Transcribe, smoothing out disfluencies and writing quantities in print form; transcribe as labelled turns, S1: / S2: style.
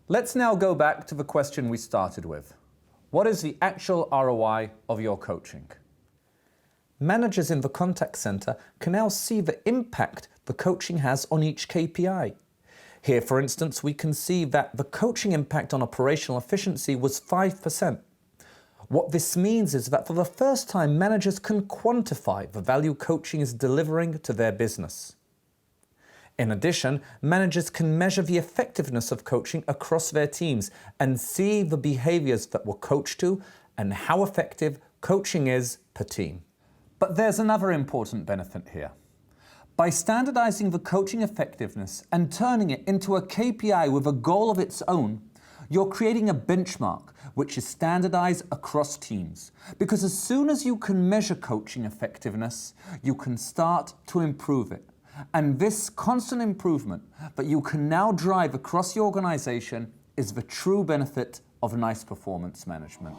S1: Let's now go back to the question we started with. What is the actual ROI of your coaching? Managers in the contact center can now see the impact the coaching has on each KPI. Here, for instance, we can see that the coaching impact on operational efficiency was 5%. What this means is that for the first time, managers can quantify the value coaching is delivering to their business. In addition, managers can measure the effectiveness of coaching across their teams and see the behaviors that were coached to and how effective coaching is per team. But there's another important benefit here. By standardizing the coaching effectiveness and turning it into a KPI with a goal of its own, you're creating a benchmark which is standardized across teams. Because as soon as you can measure coaching effectiveness, you can start to improve it. And this constant improvement that you can now drive across the organization is the true benefit of nice performance management.